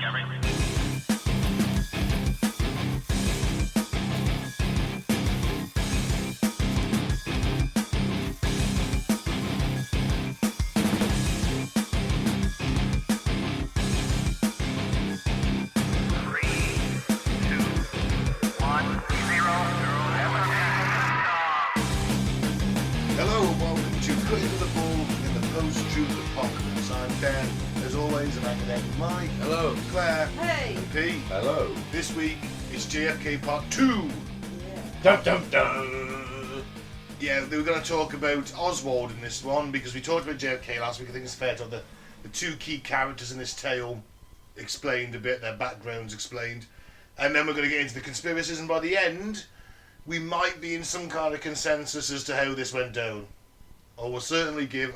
Discovery. Hello and welcome to Cutting to the Bull in the Post-Truth Apocalypse. I'm Ken, as always, and I'm with Mike. Hello. Claire. Hey. And Pete. Hello. This week is JFK Part 2. Dum dum dum. Yeah, we were going to talk about Oswald in this one because we talked about JFK last week. I think it's fair to have the two key characters in this tale explained a bit, their backgrounds explained. And then we're going to get into the conspiracies, and by the end, we might be in some kind of consensus as to how this went down. Or we'll certainly give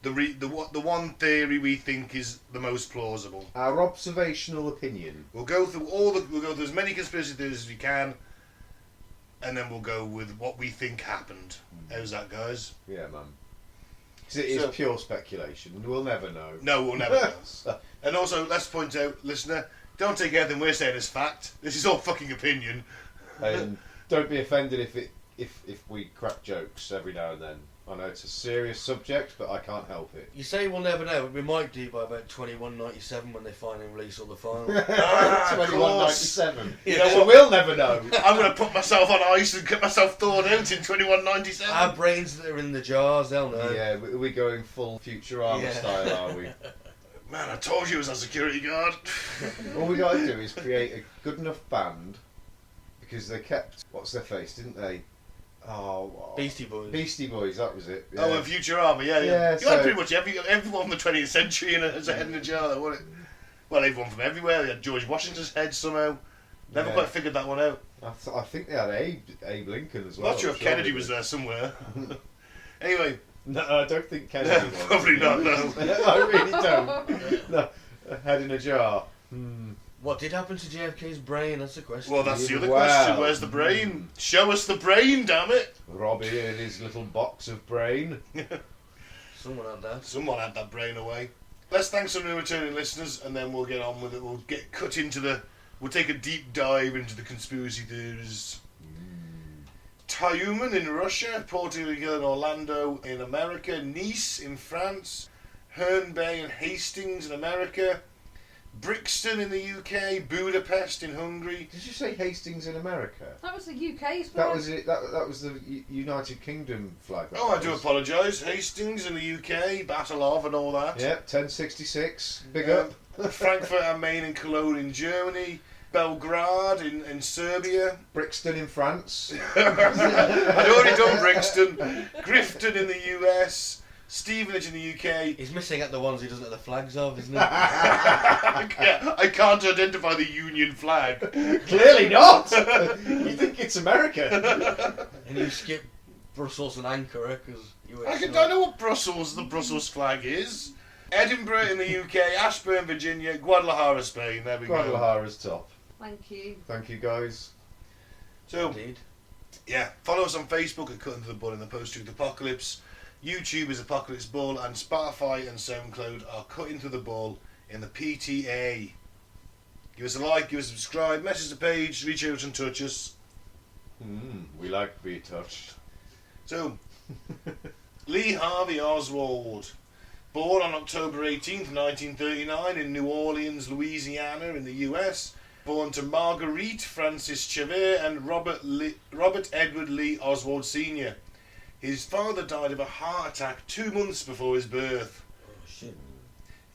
the one theory we think is the most plausible. Our observational opinion. We'll go through as many conspiracy theories as we can, and then we'll go with what we think happened. How's that, guys? Yeah, man. Because it is pure speculation. We'll never know. No, we'll never know. And also, let's point out, listener, don't take anything we're saying as fact. This is all fucking opinion. And don't be offended if we crack jokes every now and then. I know it's a serious subject, but I can't help it. You say we'll never know, but we might do by about 2197 when they finally release all the files. 2197. You know So what? we'll never know. I'm going to put myself on ice and get myself thawed out in 2197. Our brains that are in the jars, they'll know. Yeah, we're going full Futurama style, are we? Man, I told you it was a security guard. All we got to do is create a good enough band, because they kept what's their face, didn't they? Oh, Beastie Boys. Beastie Boys, that was it. Oh, and Futurama, yeah. Yeah, You so- had pretty much everyone from the 20th century as a head in a jar, wasn't it? Well, everyone from everywhere. They had George Washington's head somehow. Never Yeah. quite figured that one out. I think they had Abe Lincoln as well. Not sure if Kennedy was there somewhere. Anyway. No, I don't think Kennedy was. Probably not, no. I really don't. No, a head in a jar. What did happen to JFK's brain? That's the question. Well, that's the other Wow. question. Where's the brain? Show us the brain, damn it. Robbie and his little box of brain. Someone had that. Someone had that brain away. Let's thank some new returning listeners, and then we'll get on with it. We'll get cut into we'll take a deep dive into the conspiracy theories. Tyumen in Russia, Porto Rico and Orlando in America, Nice in France, Herne Bay and Hastings in America, Brixton in the UK, Budapest in Hungary. Did you say Hastings in America? That was the UK's flag. That was it. That was the United Kingdom flag. that Oh, I do was. apologise. Hastings in the UK, Battle of and all that. Yep, 1066. Big up. Frankfurt am Main and Cologne in Germany, Belgrade in Serbia. Brixton in France. I'd already done Brixton. Grifton in the US. Stevenage in the UK. He's missing out the ones he doesn't have the flags of, isn't he? Yeah, I can't identify the Union flag. Clearly not. You think it's America? And you skip Brussels and Ankara because you were. I know what the Brussels flag is. Edinburgh in the UK, Ashburn, Virginia, Guadalajara, Spain. There we go. Guadalajara's top. Thank you. Thank you, guys. So, Indeed. yeah, follow us on Facebook at Cutting to the Bull in the Post-Truth Apocalypse. YouTube is Apocalypse Bull, and Spotify and SoundCloud are Cutting to the Bull in the PTA. Give us a like, give us a subscribe, message the page, reach out and touch us. We like to be touched. So, Lee Harvey Oswald, born on October 18th, 1939 in New Orleans, Louisiana in the US. Born to Marguerite Francis Chever and Robert Edward Lee Oswald Sr. His father died of a heart attack 2 months before his birth. Oh, shit.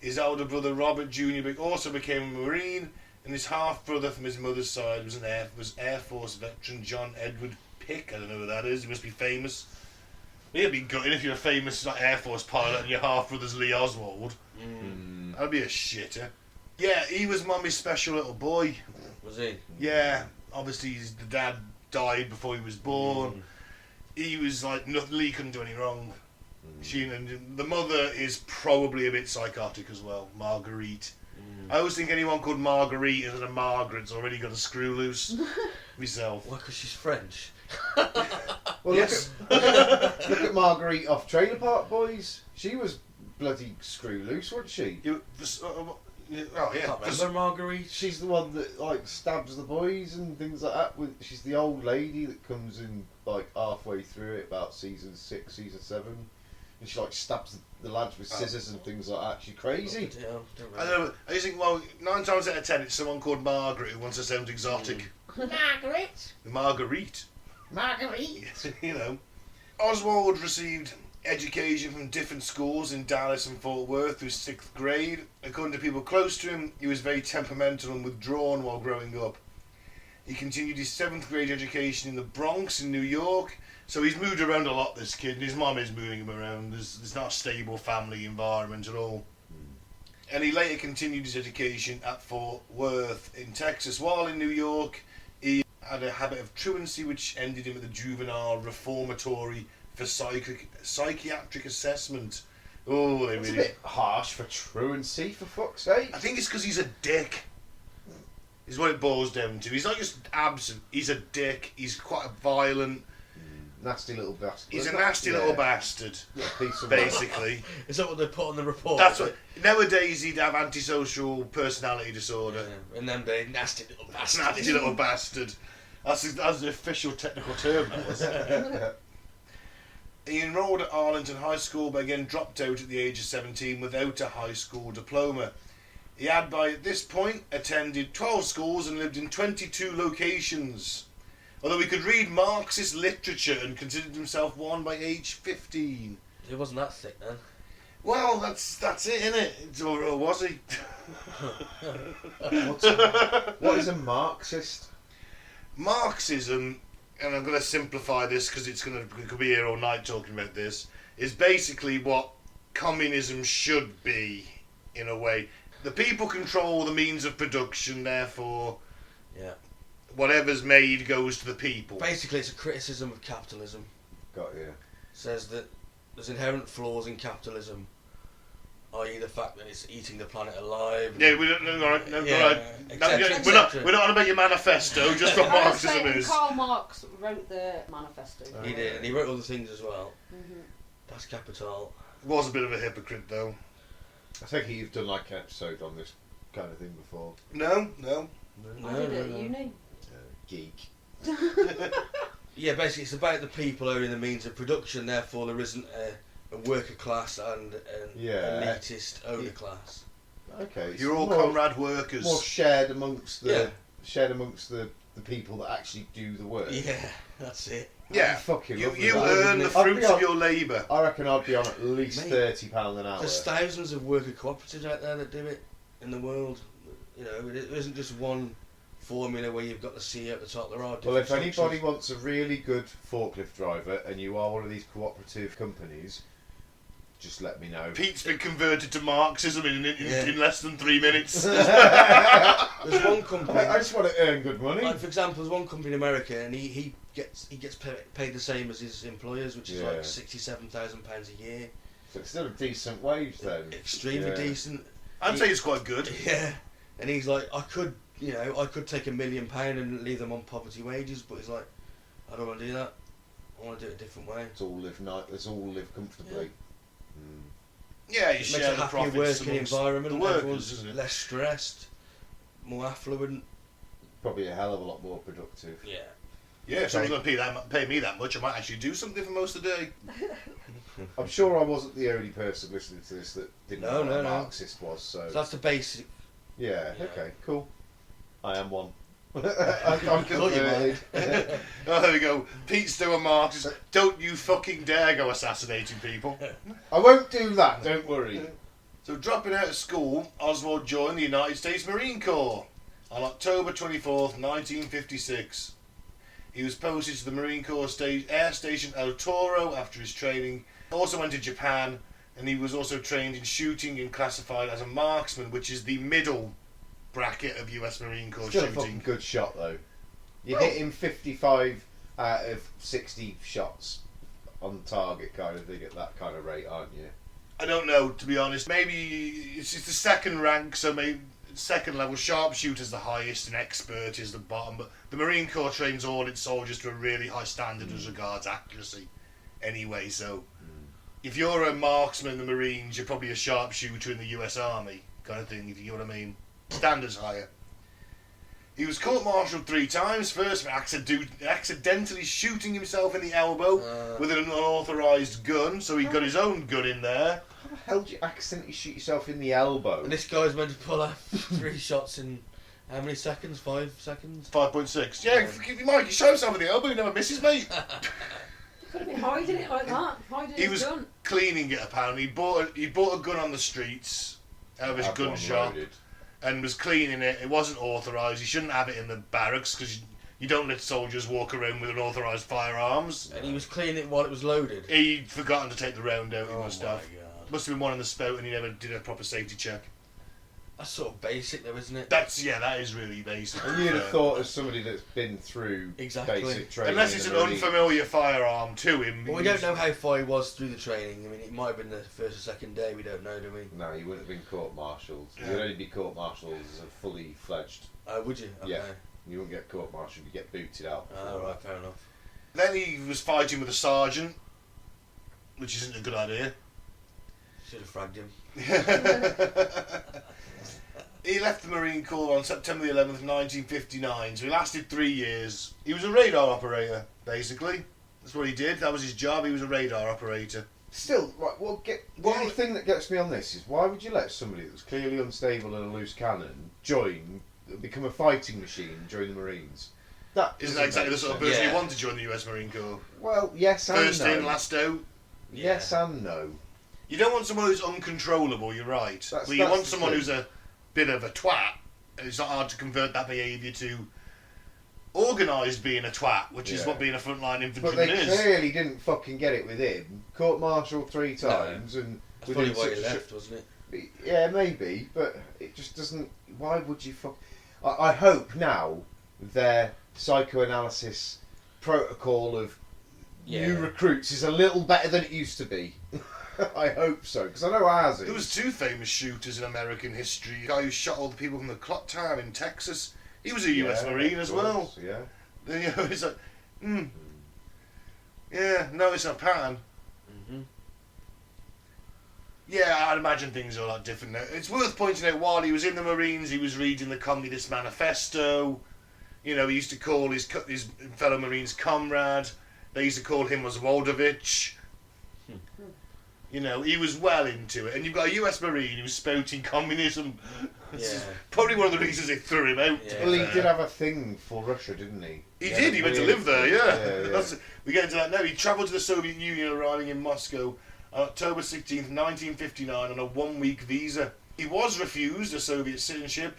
His older brother Robert Jr. also became a Marine, and his half-brother from his mother's side was Air Force veteran John Edward Pick. I don't know who that is. He must be famous. It'd be gutted if you're a famous Air Force pilot and your half-brother's Lee Oswald. That'd be a shitter. Yeah, he was Mummy's special little boy. Was he? Yeah, obviously the dad died before he was born. He was like, Lee couldn't do any wrong. The mother is probably a bit psychotic as well, Marguerite. I always think anyone called Marguerite instead of Margaret's already got a screw loose. Myself. Why, because she's French? Well, Yes. look at Marguerite off Trailer Park Boys. She was bloody screw loose, wasn't she? Oh yeah. Can't remember Marguerite. She's the one that like stabs the boys and things like that. She's the old lady that comes in like halfway through it, about season 6, season 7, and she like stabs the lads with scissors and things like that. She's crazy. I don't know. I just think, well, 9 times out of 10, it's someone called Margaret who wants to sound exotic. Margaret. Marguerite. Marguerite. You know. Oswald received education from different schools in Dallas and Fort Worth through 6th grade. According to people close to him, he was very temperamental and withdrawn while growing up. He continued his 7th grade education in the Bronx in New York. So he's moved around a lot, this kid, and his mum is moving him around. There's not a stable family environment at all. And he later continued his education at Fort Worth in Texas. While in New York, he had a habit of truancy which ended him at the juvenile reformatory for psychiatric assessment. Oh, they It's really... a bit harsh for truancy, for fuck's sake. I think it's because he's a dick. Is what it boils down to. He's not just absent. He's a dick. He's quite violent. Nasty little bastard. He's a nasty little bastard, Yeah, piece of basically. Is that what they put on the report? That's what. Nowadays he'd have antisocial personality disorder. Yeah. And then they nasty little bastard. Nasty little bastard. That's the official technical term. That was. He enrolled at Arlington High School, but again dropped out at the age of 17 without a high school diploma. He had by this point attended 12 schools and lived in 22 locations. Although he could read Marxist literature and considered himself one by age 15. He wasn't that thick then. Well, that's it, innit? Or was he? What is a Marxist? Marxism, and I'm going to simplify this because we could be here all night talking about this, is basically what communism should be, in a way. The people control the means of production, therefore... Yeah. Whatever's made goes to the people. Basically, it's a criticism of capitalism. Got you. Says that there's inherent flaws in capitalism, i.e., the fact that it's eating the planet alive. Yeah, we don't. No, all right, no, Yeah, all right. etc., We're not etc. on about your manifesto. Just what I would Marxism say is. Karl Marx wrote the manifesto. He did, and he wrote other things as well. Mhm. That's capital. Was a bit of a hypocrite though. I think you've done like an episode on this kind of thing before. No. I did it at uni. Geek. Yeah, basically, it's about the people owning the means of production. Therefore, there isn't a worker class and an elitist owner class. Okay. You're all more, comrade workers. more shared amongst the Yeah. the people that actually do the work. Yeah, that's it. Yeah. Fucking You lovely that, earn isn't the it? I'd be fruits on- of your labour. I reckon I'd be on at least Mate, £30 an hour. There's thousands of worker cooperatives out there that do it in the world. You know, it isn't just one formula where you've got the CEO at the top. There are different Well, if structures. anybody wants a really good forklift driver and you are one of these cooperative companies, just let me know. Pete's been converted to Marxism in less than 3 minutes. There's one company. I just want to earn good money. Like, for example, there's one company in America, and he gets paid the same as his employers, which is like £67,000 a year. So it's still a decent wage then. Extremely Yeah. decent. I'd say it's quite good. Yeah, and he's like, I could take £1 million and leave them on poverty wages, but he's like, I don't want to do that. I want to do it a different way. Let's all live comfortably. Yeah, you It makes share a the happier profits working amongst environment. the workers, Everyone's isn't it? less stressed, more affluent. Probably a hell of a lot more productive. Yeah. Yeah, if someone's going to pay me that much, I might actually do something for most of the day. I'm sure I wasn't the only person listening to this that didn't No, know what no, a no. Marxist was. So So that's the basic. yeah, Yeah. okay, cool. I am one. I'm Thought you converted. Oh, there we go. Pete's still a Marxist. Don't you fucking dare go assassinating people. I won't do that. Don't worry. So, dropping out of school, Oswald joined the United States Marine Corps on October 24th, 1956. He was posted to the Marine Corps Air Station El Toro after his training. Also went to Japan, and he was also trained in shooting and classified as a marksman, which is the middle bracket of US Marine Corps Still a fucking shooting. good shot though. You're Well- hitting 55 out of 60 shots on target kind of thing at that kind of rate, aren't you? I don't know, to be honest. Maybe it's the second rank, so maybe second level sharpshooter's the highest and expert is the bottom. But the Marine Corps trains all its soldiers to a really high standard as regards accuracy. Anyway, so if you're a marksman in the Marines, you're probably a sharpshooter in the US Army, kind of thing, if you get what I mean. Standards higher. He was court-martialed 3 times. First for accidentally shooting himself in the elbow with an unauthorised gun, so he got his own gun in there. How the hell do you accidentally shoot yourself in the elbow? And this guy's meant to pull off 3 shots in how many seconds? 5 seconds? 5.6. Yeah, Mike, he shot himself in the elbow, he never misses, mate. He could have been hiding it like that. Hiding He his was gun. cleaning it, apparently. He bought a gun on the streets out of his Had gun one shop loaded. and was cleaning it. It wasn't authorised. He shouldn't have it in the barracks because you don't let soldiers walk around with unauthorised firearms. And he was cleaning it while it was loaded. He'd forgotten to take the round out, he Oh must my have. God. Must have been one in the spout and he never did a proper safety check. That's sort of basic though, isn't it? That is really basic. And you'd have thought, as somebody that's been through Exactly. basic training, Unless it's in an the Marines- unfamiliar firearm to him. Well, we don't know how far he was through the training. I mean, it might have been the first or second day. We don't know, do we? No, you wouldn't have been court-martialed. Yeah. You'd only be court-martialed as a fully fledged. Would you? Okay. Yeah. You wouldn't get court-martialed. You get booted out. Oh, right, fair enough. Then he was fighting with a sergeant, which isn't a good idea. Should have fragged him. He left the Marine Corps on September the 11th, 1959, so he lasted 3 years. He was a radar operator, basically. That's what he did. That was his job. He was a radar operator. Still, right, the only thing that gets me on this is, why would you let somebody that was clearly unstable and a loose cannon become a fighting machine during the Marines? That Isn't doesn't that exactly make the sort of sense. person Yeah. you want to join the US Marine Corps? Well, yes and First no. in, last out. Yes and no. You don't want someone who's uncontrollable, you're right. That's You want the someone thing. who's a bit of a twat. It's not hard to convert that behaviour to organised being a twat, which is Yeah. what being a frontline But they infantryman is. clearly didn't fucking get it with him. Court-martialed 3 times and That's probably why such he a left, wasn't it? Yeah, maybe, but it just doesn't. Why would you fuck? I hope now their psychoanalysis protocol of new Yeah. recruits is a little better than it used to be. I hope so, because I know ours is. There was 2 famous shooters in American history. The guy who shot all the people from the clock tower in Texas. He was a US Marine of as course, well. Yeah. Then, you know, it's like, yeah, no, it's a pattern. Mm-hmm. Yeah, I'd imagine things are a lot different now. It's worth pointing out, while he was in the Marines, he was reading the Communist Manifesto. You know, he used to call his fellow Marines comrade. They used to call him Oswaldovich. You know, he was well into it. And you've got a US Marine who's spouting communism. This is Yeah. probably one of the reasons they threw him out. Yeah. Well, he did have a thing for Russia, didn't he? He had did. a He went to weird live there. thing. Yeah. Yeah. We get into that now. He travelled to the Soviet Union, arriving in Moscow on October 16th, 1959, on a 1-week visa. He was refused a Soviet citizenship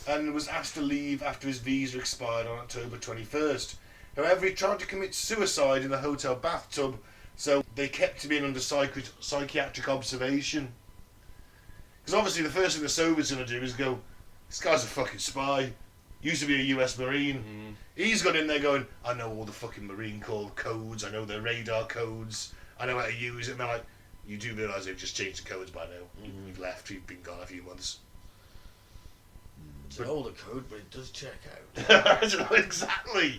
and was asked to leave after his visa expired on October 21st. However, he tried to commit suicide in the hotel bathtub, so they kept him in under psychiatric observation. Because obviously, the first thing the Soviets are going to do is go, "This guy's a fucking spy. Used to be a US Marine." Mm-hmm. He's got in there going, "I know all the fucking Marine Corps codes, I know their radar codes, I know how to use it." And they're like, "You do realise they've just changed the codes by now. We've left, we've been gone a few months." It's an older code, but it does check out. I don't know exactly.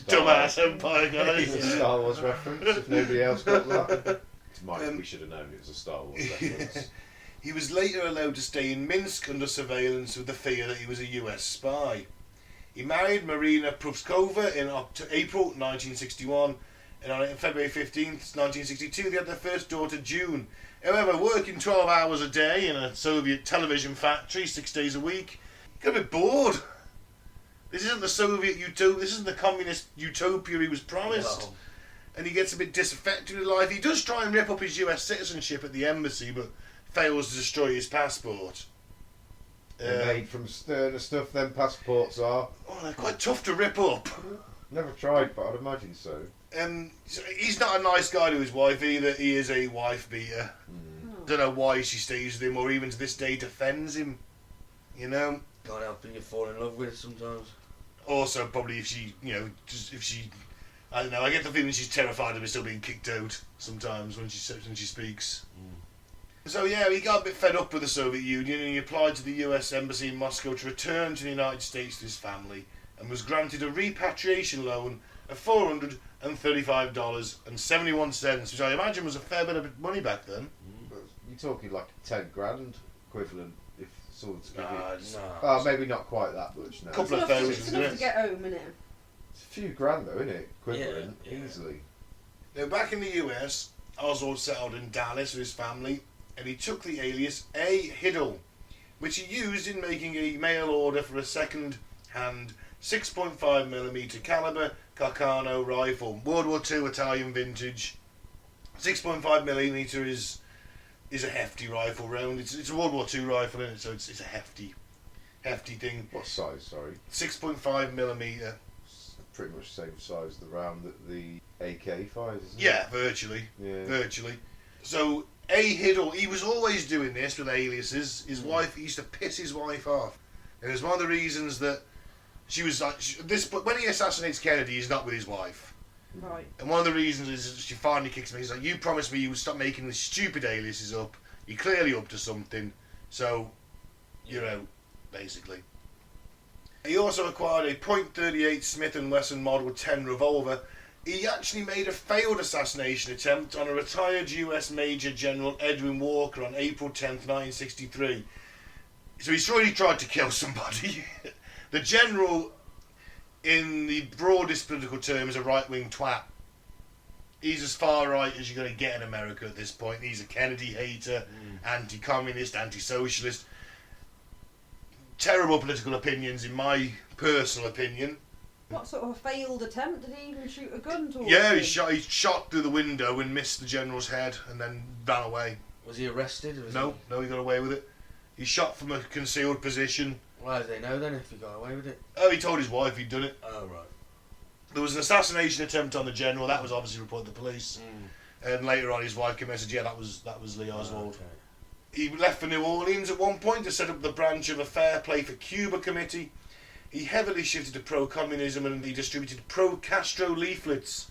Dumbass Empire It's a guys. Star Wars reference, if nobody else got that. We should have known it was a Star Wars reference. He was later allowed to stay in Minsk under surveillance with the fear that he was a US spy. He married Marina Pruskova in April 1961, and on February 15th, 1962, they had their first daughter, June. However, working 12 hours a day in a Soviet television factory 6 days a week, he got a bit bored. This isn't the Soviet utopia, this isn't the communist utopia he was promised. No. And he gets a bit disaffected with life. He does try and rip up his US citizenship at the embassy, but fails to destroy his passport. They're made from sterner stuff than passports are. Oh, they're quite tough to rip up. Never tried, but I'd imagine so. He's not a nice guy to his wife either. He is a wife beater. Don't know why she stays with him, or even to this day defends him. You know. Can't help who you fall in love with sometimes. Also, probably if she, I don't know. I get the feeling she's terrified of him still being kicked out sometimes when she speaks. So yeah, he got a bit fed up with the Soviet Union, and he applied to the US Embassy in Moscow to return to the United States with his family, and was granted a repatriation loan of $435.71, which I imagine was a fair bit of money back then. But you talking like 10 grand equivalent if someone's giving it. No. Oh, maybe not quite that much now. Couple of It's enough thousands, It's isn't enough it? to get home, innit? It's a few grand though, isn't it? Equivalent, Yeah. easily. Now, back in the US, Oswald settled in Dallas with his family, and he took the alias A. Hiddle, which he used in making a mail order for a second-hand 6.5mm caliber Carcano rifle, World War II Italian vintage. 6.5mm is a hefty rifle round. It's a World War II rifle, isn't it? So it's a hefty thing. What size, sorry? 6.5mm. It's pretty much the same size as the round that the AK fires, isn't Yeah, virtually. it? Virtually. So A. Hiddle, he was always doing this with aliases. His wife, he used to piss his wife off, and it was one of the reasons that she was like when he assassinates Kennedy, he's not with his wife. Right. And one of the reasons is she finally kicks him. He's like, "You promised me you would stop making these stupid aliases up. You're clearly up to something." So, you know, basically. He also acquired a .38 Smith & Wesson Model 10 revolver. He actually made a failed assassination attempt on a retired US Major General Edwin Walker on April 10th, 1963. So he's already tried to kill somebody. The general, in the broadest political term, is a right-wing twat. He's as far right as you're going to get in America at this point. He's a Kennedy hater, anti-communist, anti-socialist. Terrible political opinions, in my personal opinion. What sort of a failed attempt? Did he even shoot a gun towards Yeah, him? he shot through the window and missed the general's head and then ran away. Was he arrested? Or was No, he got away with it. He shot from a concealed position. Why do they know then if he got away with it? Oh, he told his wife he'd done it. Oh, right. There was an assassination attempt on the general. That was obviously reported to the police. And later on, his wife came and said, "Yeah, that was Lee Oswald." Okay. He left for New Orleans at one point to set up the branch of a Fair Play for Cuba committee. He heavily shifted to pro-communism and he distributed pro-Castro leaflets.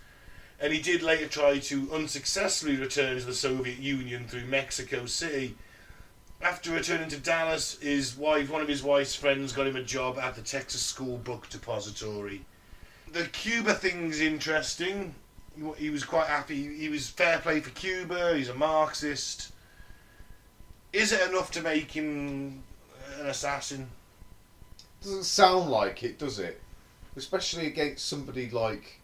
And he did later try to unsuccessfully return to the Soviet Union through Mexico City. After returning to Dallas, one of his wife's friends got him a job at the Texas School Book Depository. The Cuba thing's interesting. He was quite happy. He was fair play for Cuba. He's a Marxist. Is it enough to make him an assassin? Doesn't sound like it, does it? Especially against somebody like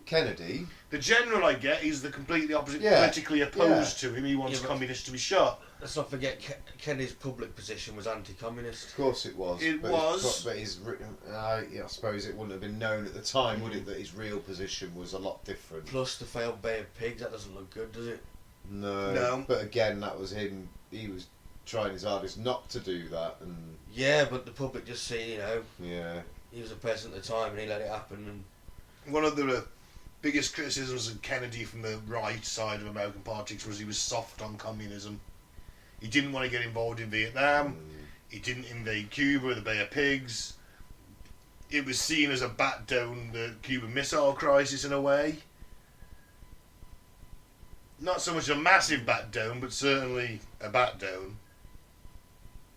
Kennedy. The general I get is the completely opposite, Yeah. politically opposed to him. He wants Yeah, but- communists to be shot. Let's not forget Kennedy's public position was anti-communist. Of course it was. It but was. But I suppose it wouldn't have been known at the time, would it, that his real position was a lot different. Plus the failed Bay of Pigs, that doesn't look good, does it? No. But again, that was him. He was trying his hardest not to do that, and Yeah, but the public just see, yeah. he was a president at the time and he let it happen. And One of the biggest criticisms of Kennedy from the right side of American politics was he was soft on communism. He didn't want to get involved in Vietnam. He didn't invade Cuba, the Bay of Pigs. It was seen as a bat down the Cuban Missile Crisis in a way. Not so much a massive bat down, but certainly a bat down.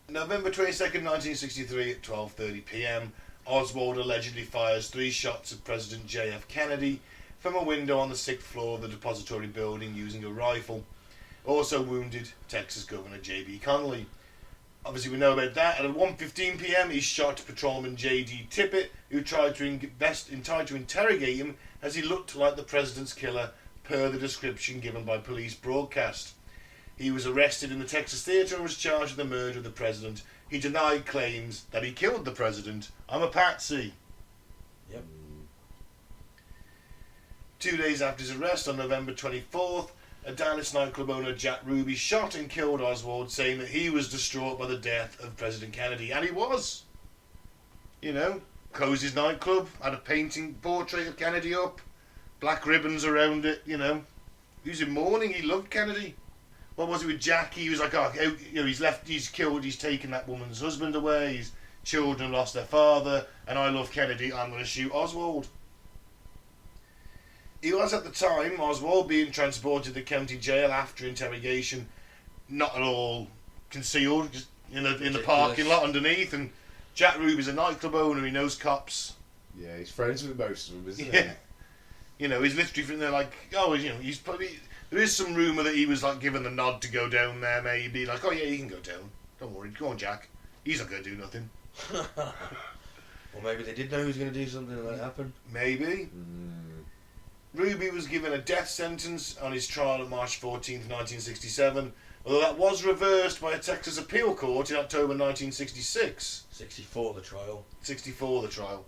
November 22nd, 1963 at 12:30 p.m, Oswald allegedly fires 3 shots at President JF Kennedy from a window on the 6th floor of the depository building using a rifle. Also wounded Texas Governor J.B. Connolly. Obviously we know about that. At 1:15 p.m, he shot Patrolman J.D. Tippit, who tried to interrogate him as he looked like the president's killer per the description given by police broadcast. He was arrested in the Texas theatre and was charged with the murder of the president. He denied claims that he killed the president. "I'm a patsy." Yep. 2 days after his arrest, on November 24th, a Dallas nightclub owner, Jack Ruby, shot and killed Oswald, saying that he was distraught by the death of President Kennedy. And he was. Closed his nightclub, had a painting portrait of Kennedy up, black ribbons around it, He was in mourning, he loved Kennedy. What was it with Jack? He was like, he's killed, he's taken that woman's husband away, his children lost their father, and I love Kennedy, I'm going to shoot Oswald. He was at the time, Oswald, being transported to the county jail after interrogation, not at all concealed, just in the parking lot underneath. And Jack Ruby's a nightclub owner, he knows cops. Yeah, he's friends with most of them, isn't Yeah. He's literally from there like, he's probably... There is some rumour that he was like given the nod to go down there, maybe. Like, oh yeah, you can go down. Don't worry, go on, Jack. He's not going to do nothing. Or maybe they did know he was going to do something and let it happen. Maybe. Ruby was given a death sentence on his trial on March 14th, 1967, although that was reversed by a Texas appeal court in October 1966. 64 the trial. 64 the trial.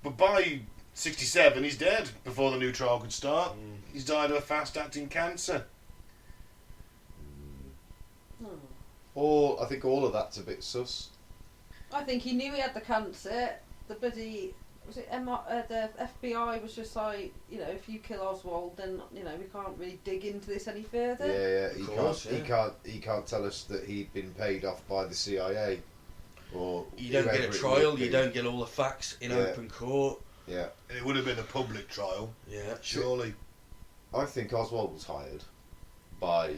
But by 67 he's dead before the new trial could start. He's died of a fast-acting cancer. Or I think all of that's a bit sus. I think he knew he had the cancer. The bloody the FBI was just like, you know, if you kill Oswald, then you know we can't really dig into this any further. Yeah. He can't tell us that he'd been paid off by the CIA. Or you don't get a trial. You don't get all the facts in open court. Yeah. It would have been a public trial. Yeah. Surely. I think Oswald was hired by.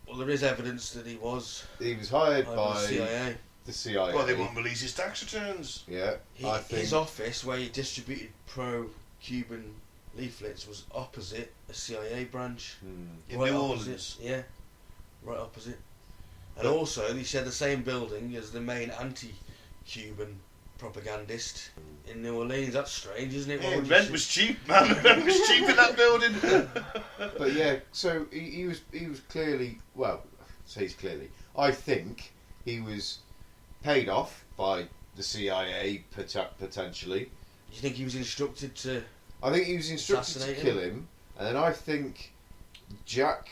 Well, there is evidence that he was. He was hired by the CIA. The CIA. Well, they won't release his tax returns. Yeah. I think his office, where he distributed pro-Cuban leaflets, was opposite a CIA branch. In Right New opposite, Orleans. yeah, right opposite. And also, he shared the same building as the main anti-Cuban propagandist in New Orleans. That's strange, isn't it? Yeah, rent was cheap, man. Rent was cheap in that building. But yeah, so he was clearly, well, says clearly, I think he was paid off by the CIA potentially. Do you think he was instructed to? I think he was instructed to kill him, and then I think Jack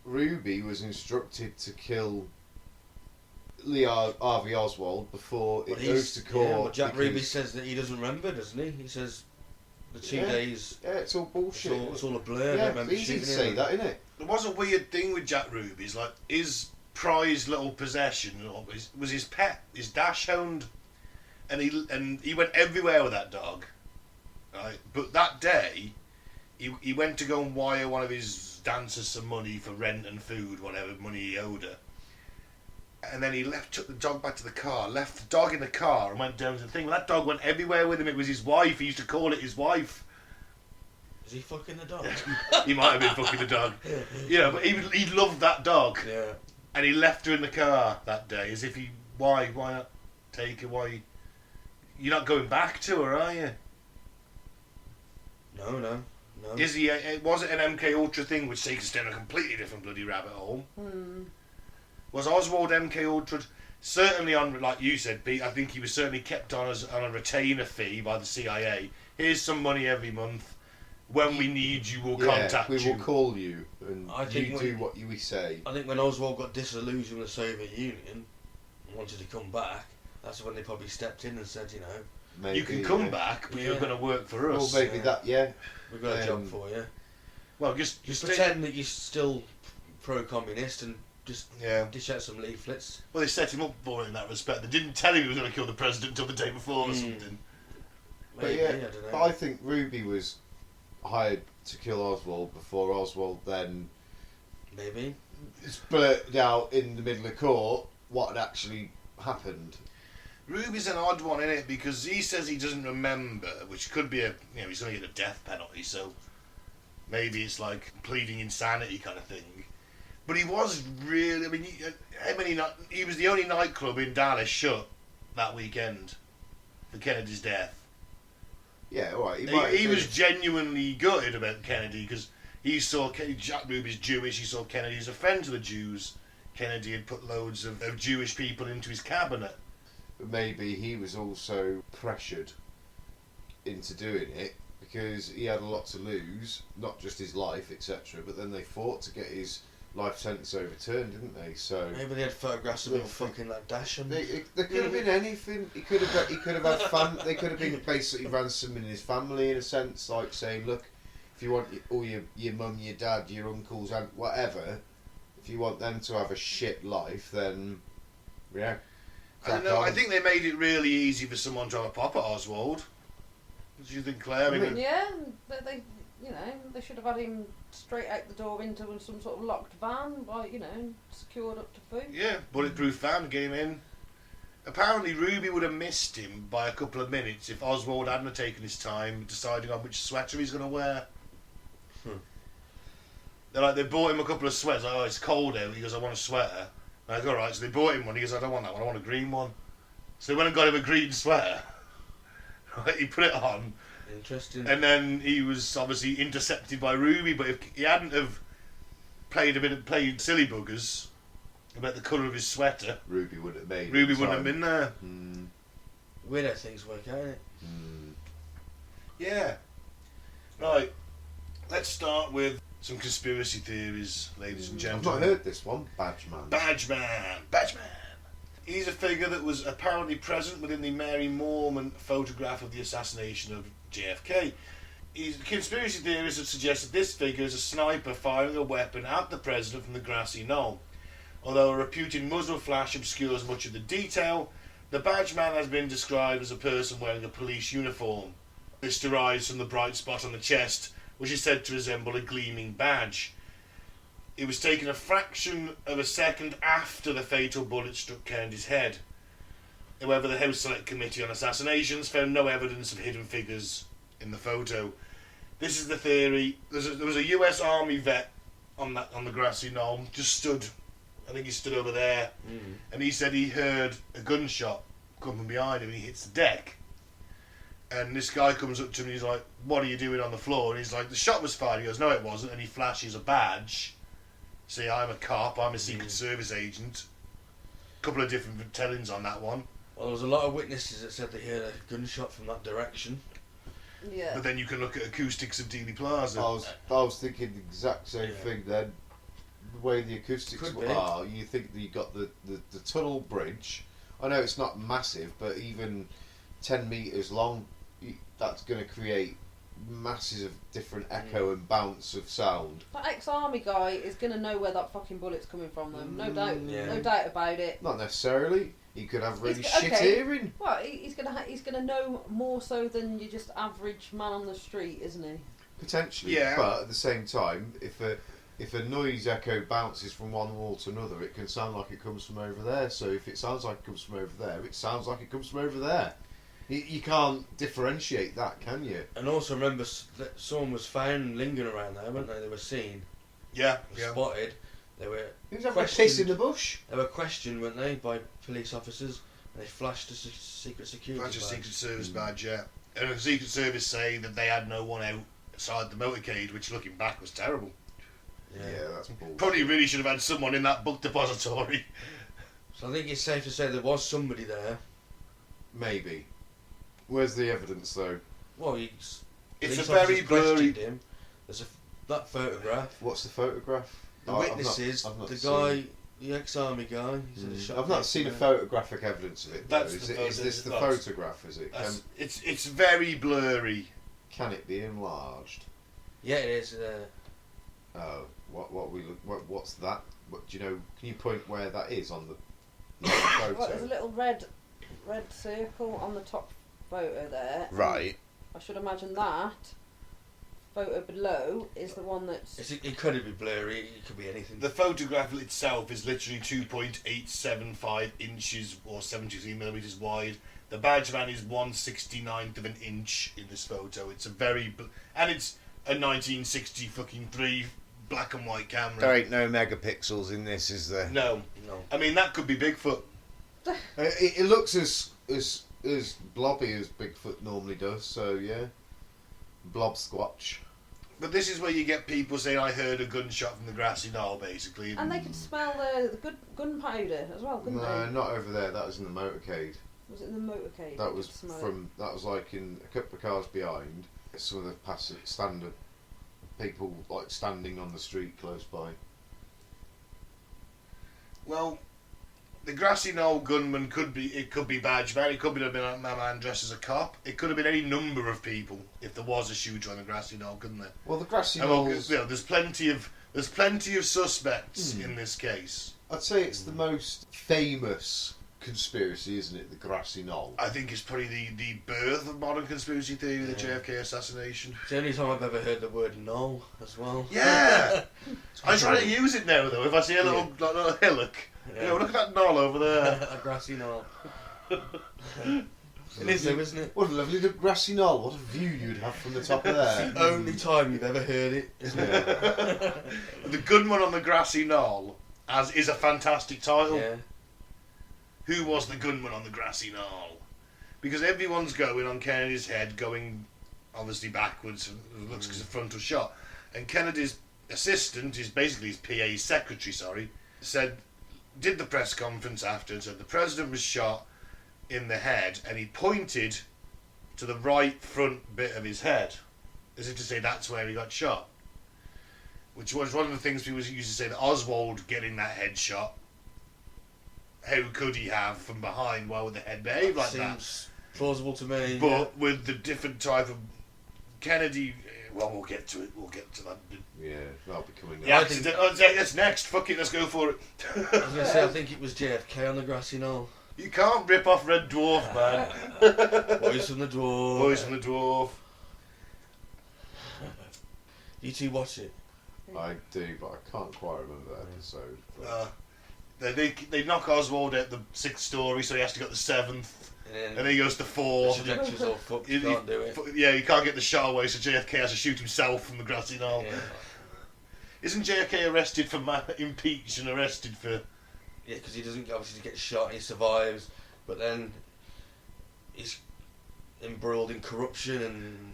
Ruby was instructed to kill Lee Harvey Oswald before it goes to court. Yeah, well, Jack Ruby says that he doesn't remember, doesn't he? He says the 2 days. Yeah, it's all bullshit. It's all a blur. Yeah, I don't remember it's easy to shooting say him. that, isn't it? There was a weird thing with Jack Ruby's, like his prized little possession was his pet, his dachshund, and he went everywhere with that dog, right? But that day, he went to go and wire one of his dancers some money for rent and food, whatever money he owed her. And then he took the dog back to the car, left the dog in the car, and went down to the thing. Well, that dog went everywhere with him. It was his wife. He used to call it his wife. Is he fucking the dog? He might have been fucking the dog. Yeah, but he loved that dog. Yeah. And he left her in the car that day, as if why not take her? Why? You're not going back to her, are you? No. Is he? Was it an MK Ultra thing, which takes us down a completely different bloody rabbit hole? Was Oswald MK Ultra? Certainly on, like you said, Pete. I think he was certainly kept on a retainer fee by the CIA. Here's some money every month. When we need you, we'll contact you. We will call you, and I think you do what we say. I think when Oswald got disillusioned with the Soviet Union and wanted to come back, that's when they probably stepped in and said, you know, Maybe, you can come back, but you're going to work for us. Well, maybe that, we've got a job for you. Well, just pretend that you're still pro-communist and just Yeah. dish out some leaflets. Well, they set him up for it in that respect. They didn't tell him he was going to kill the president until the day before or something. Maybe, But I don't know. but I think Ruby was hired to kill Oswald before Oswald then Maybe. blurted out in the middle of court what had actually happened. Ruby's an odd one, isn't it? Because he says he doesn't remember, which could be he's going to get a death penalty, so maybe it's like pleading insanity kind of thing. But he was really, he was the only nightclub in Dallas shut that weekend for Kennedy's death. Yeah, alright. He was genuinely gutted about Kennedy because he saw Jack Ruby's Jewish. He saw Kennedy as a friend to the Jews. Kennedy had put loads of Jewish people into his cabinet. Maybe he was also pressured into doing it because he had a lot to lose, not just his life, etc. But then they fought to get his life sentence overturned, didn't they? So maybe they had photographs of him fucking that dashing. There could have been anything. He could have had They could have been basically ransoming his family in a sense, like saying, look, if you want all your mum, your dad, your uncles, and whatever, if you want them to have a shit life, then yeah. I don't know. I think they made it really easy for someone to have a pop at Oswald. What do you think, Claire? Yeah, they should have had him straight out the door into some sort of locked van, secured up to food. Yeah, bulletproof van, get him in. Apparently, Ruby would have missed him by a couple of minutes if Oswald hadn't taken his time deciding on which sweater he's going to wear. They bought him a couple of sweaters. Like, oh, it's cold out. He goes, I want a sweater. And I go, all right. So they bought him one. He goes, I don't want that one. I want a green one. So they went and got him a green sweater. Right, he put it on. Interesting. And then he was obviously intercepted by Ruby. But if he hadn't have played silly buggers about the colour of his sweater, Ruby wouldn't have made it. Ruby wouldn't have been there. Weird how things work out, isn't it? Yeah. Right. Let's start with some conspiracy theories, ladies and I've gentlemen. not heard this one. Badgeman. Badgeman. He's a figure that was apparently present within the Mary Moorman photograph of the assassination of JFK. Conspiracy theorists have suggested this figure is a sniper firing a weapon at the president from the grassy knoll. Although a reputed muzzle flash obscures much of the detail, the Badgeman has been described as a person wearing a police uniform. This derives from the bright spot on the chest, which is said to resemble a gleaming badge. It was taken a fraction of a second after the fatal bullet struck Kennedy's head. However, the House Select Committee on Assassinations found no evidence of hidden figures in the photo. This is the theory. There was a US Army vet on the grassy knoll, just stood. I think he stood over there, and he said he heard a gunshot come from behind him, and he hits the deck. And this guy comes up to him and he's like, what are you doing on the floor? And he's like, the shot was fired. He goes, no it wasn't. And he flashes a badge. See, I'm a cop, I'm a Secret Service agent. A couple of different tellings on that one. Well, there was a lot of witnesses that said they heard a gunshot from that direction. Yeah. But then you can look at acoustics of Dealey Plaza. I was thinking the exact same thing then. The way the acoustics are, you think that you got the tunnel bridge. I know it's not massive, but even 10 metres long, that's going to create masses of different echo and bounce of sound. That ex-army guy is going to know where that fucking bullet's coming from, though. No doubt. No doubt about it. Not necessarily. He could have really shit hearing. Well, he's gonna know more so than your just average man on the street, isn't he? Potentially. Yeah. But at the same time, if a noise echo bounces from one wall to another, it can sound like it comes from over there. So if it sounds like it comes from over there, it sounds like it comes from over there. You can't differentiate that, can you? And also remember that someone was found lingering around there, weren't they? They were seen. Yeah. Spotted. They were Who's having a piss in the bush? They were questioned, weren't they, by police officers, and they flashed a secret security badge. Secret Service badge, yeah. And the Secret Service say that they had no one outside the motorcade, which looking back was terrible. Yeah, that's bullshit. Probably really should have had someone in that book depository. So I think it's safe to say there was somebody there. Maybe. Where's the evidence, though? Well, it's police a very officers blurry. questioned him. There's that photograph. What's the photograph? The witnesses, I've not the seen. guy, the ex-army guy. I've not seen a photographic evidence of it. Though. That's Is this the photograph? Is it? It's very blurry. Can it be enlarged? Yeah, it is. Oh, what's that? What do you know? Can you point where that is on the photo? Well, there's a little red circle on the top photo there. Right. I should imagine that photo below is the one that's... It could be blurry, it could be anything. The photograph itself is literally 2.875 inches or 73 millimetres wide. The Badgeman is 1/69th of an inch in this photo. It's a very... and it's a 1960 fucking 3 black and white camera. There ain't no megapixels in this, is there? No. I mean, that could be Bigfoot. It looks as blobby as Bigfoot normally does, so yeah. Blob squatch. But this is where you get people saying, I heard a gunshot from the grassy knoll, basically. And they could smell the good gunpowder as well, couldn't No, they? not over there. That was in the motorcade. Was it in the motorcade? That was like in a couple of cars behind. Some of the standard people like standing on the street close by. Well, the grassy knoll gunman could be Badgeman. It could have been a man dressed as a cop. It could have been any number of people if there was a shooter on the grassy knoll, couldn't there? Well, the grassy knoll. knoll. You know, there's plenty of suspects in this case. I'd say it's the most famous conspiracy, isn't it? The grassy knoll. I think it's probably the birth of modern conspiracy theory, the JFK assassination. It's the only time I've ever heard the word knoll as well. Yeah, I try to use it now though. If I see a little hillock, you know, look at that knoll over there. A grassy knoll. It is though, isn't it? What a lovely grassy knoll. What a view you'd have from the top of there. It's the only time you've ever heard it, isn't it? The Gunman on the Grassy Knoll is a fantastic title. Yeah. Who was the gunman on the Grassy Knoll? Because everyone's going on Kennedy's head, going obviously backwards. It looks like it's a frontal shot. And Kennedy's assistant, is basically his PA secretary, did the press conference after and said the president was shot in the head, and he pointed to the right front bit of his head, as if to say that's where he got shot. Which was one of the things people used to say, that Oswald getting that head shot, how could he have from behind? Why would the head behave like that? Seems plausible to me. But with the different type of Kennedy, well, we'll get to it. We'll get to that. Yeah, that'll be coming Yeah, up. that's next. Fuck it, let's go for it. I was going to say, I think it was JFK on the Grassy Knoll. You can't rip off Red Dwarf, man. Boys from the Dwarf. Boys from the Dwarf. You two watch it. I do, but I can't quite remember that episode. They knock Oswald out the 6th story, so he has to go to the 7th, and then he goes to 4. The trajectory's all fucked, you can't do it. Yeah, you can't get the shot away, so JFK has to shoot himself from the Grassy Knoll. Yeah. Isn't JFK arrested for impeached and arrested for... Yeah, because he doesn't obviously get shot and he survives, but then he's embroiled in corruption and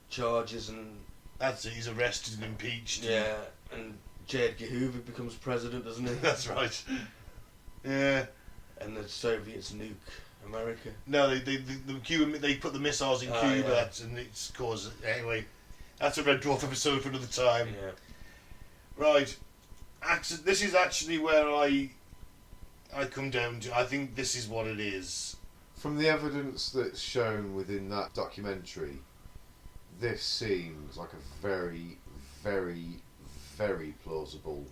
charges and... That's it, he's arrested and impeached. Yeah, and J. Edgar Hoover becomes president, doesn't he? That's right. Yeah. And the Soviets nuke America. No, they put the missiles in Cuba, yeah. and it's caused... Anyway, that's a Red Dwarf episode for another time. Yeah. Right. This is actually where I come down to. I think this is what it is. From the evidence that's shown within that documentary, this seems like a very, very, very plausible